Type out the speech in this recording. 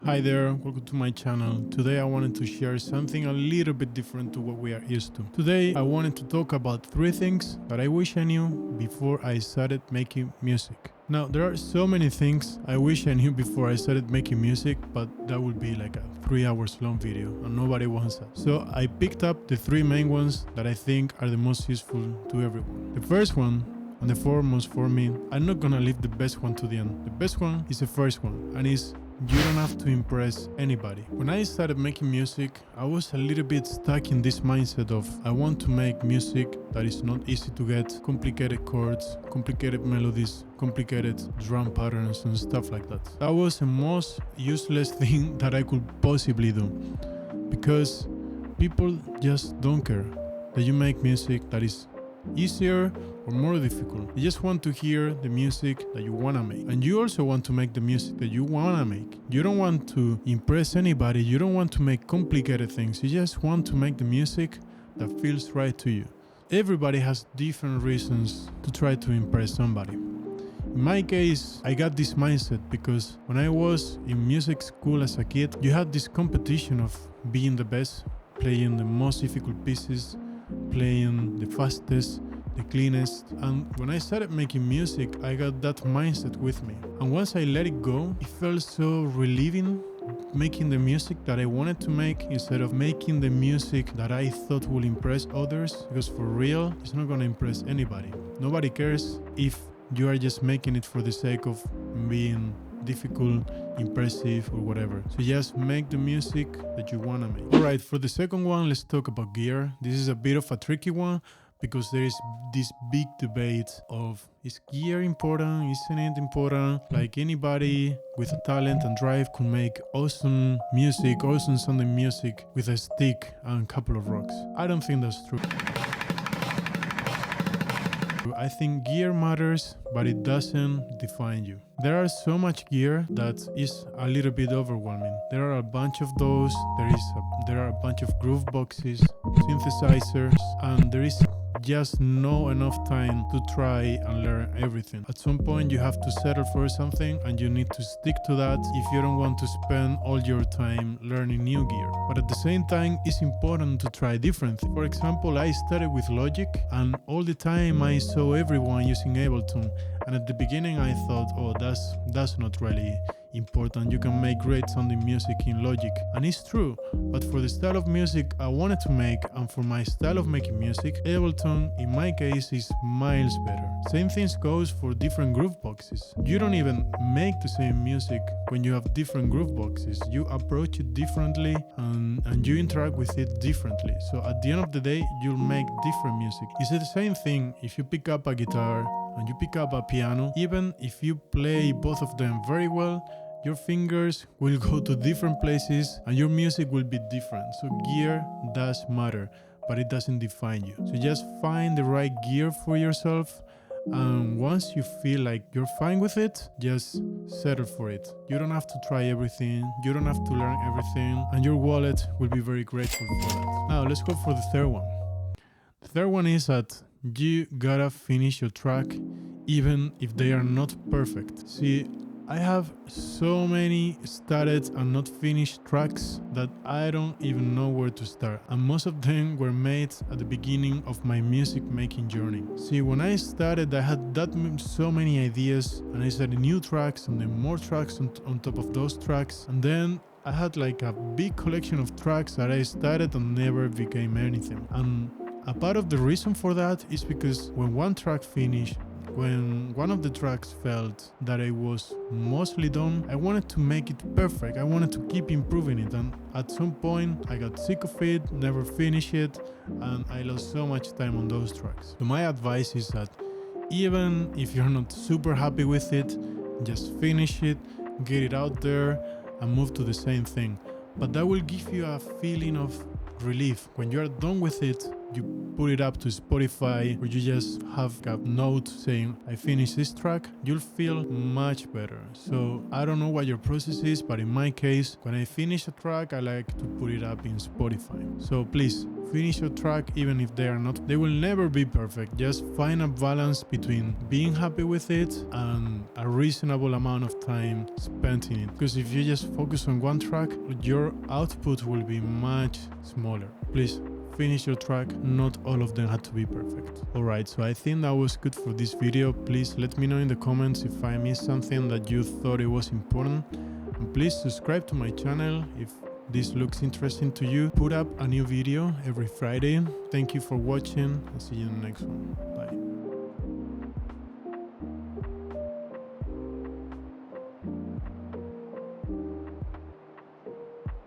Hi there, welcome to my channel. Today I wanted to share something a little bit different to what we are used to. Today I wanted to talk about 3 things that I wish I knew before I started making music. Now, there are so many things I wish I knew before I started making music, but that would be like a 3 hours long video and nobody wants that. So I picked up the 3 main ones that I think are the most useful to everyone. The first one and the foremost for me, I'm not gonna leave the best one to the end. The best one is the first one, and is you don't have to impress anybody. When I started making music, I was a little bit stuck in this mindset of I want to make music that is not easy to get, complicated chords, complicated melodies, complicated drum patterns and stuff like that. That was the most useless thing that I could possibly do, because people just don't care that you make music that is easier or more difficult. They just want to hear the music that you want to make, and you also want to make the music that you want to make. You don't want to impress anybody, you don't want to make complicated things, you just want to make the music that feels right to you. Everybody has different reasons to try to impress somebody. In my case, I got this mindset because when I was in music school as a kid, you had this competition of being the best, playing the most difficult pieces, playing the fastest, the cleanest. And when I started making music, I got that mindset with me. And once I let it go, it felt so relieving making the music that I wanted to make instead of making the music that I thought would impress others, because for real, it's not gonna impress anybody. Nobody cares if you are just making it for the sake of being difficult, impressive, or whatever. So just make the music that you wanna make. Alright, for the second one, let's talk about gear. This is a bit of a tricky one because there is this big debate of, is gear important, isn't it important? Like, anybody with a talent and drive could make awesome music, awesome sounding music with a stick and a couple of rocks. I don't think that's true. I think gear matters, but it doesn't define you. There are so much gear that is a little bit overwhelming. There are a bunch of those, there are a bunch of groove boxes, synthesizers, and there is just no enough time to try and learn everything. At some point you have to settle for something and you need to stick to that if you don't want to spend all your time learning new gear. But at the same time, it's important to try different things. For example, I started with Logic, and all the time I saw everyone using Ableton, and at the beginning I thought, oh, that's not really important. You can make great sounding music in Logic, and it's true, but for the style of music I wanted to make and for my style of making music, Ableton in my case is miles better. Same things goes for different groove boxes. You don't even make the same music when you have different groove boxes. You approach it differently and you interact with it differently. So at the end of the day, you'll make different music. It's the same thing if you pick up a guitar and you pick up a piano. Even if you play both of them very well, your fingers will go to different places and your music will be different. So gear does matter, but it doesn't define you. So just find the right gear for yourself, and once you feel like you're fine with it, just settle for it. You don't have to try everything, you don't have to learn everything, and your wallet will be very grateful for that. Now let's go for the third one. The third one is that you gotta finish your track even if they are not perfect. See, I have so many started and not finished tracks that I don't even know where to start, and most of them were made at the beginning of my music making journey. See, when I started, I had so many ideas, and I started new tracks and then more tracks on top of those tracks, and then I had like a big collection of tracks that I started and never became anything. And a part of the reason for that is because when one track finished, when one of the tracks felt that I was mostly done, I wanted to make it perfect. I wanted to keep improving it, and at some point I got sick of it, never finished it, and I lost so much time on those tracks. So my advice is that even if you're not super happy with it, just finish it, get it out there, and move to the same thing. But that will give you a feeling of relief. When you're done with it, you put it up to Spotify, or you just have a note saying, I finished this track, you'll feel much better. So I don't know what your process is, but in my case, when I finish a track, I like to put it up in Spotify. So please, finish your track even if they will never be perfect. Just find a balance between being happy with it and a reasonable amount of time spent in it. Because if you just focus on one track, your output will be much smaller. Please finish your track. Not all of them had to be perfect. Alright, so I think that was good for this video. Please let me know in the comments if I missed something that you thought it was important. And please subscribe to my channel if this looks interesting to you. Put up a new video every Friday. Thank you for watching. I'll see you in the next one.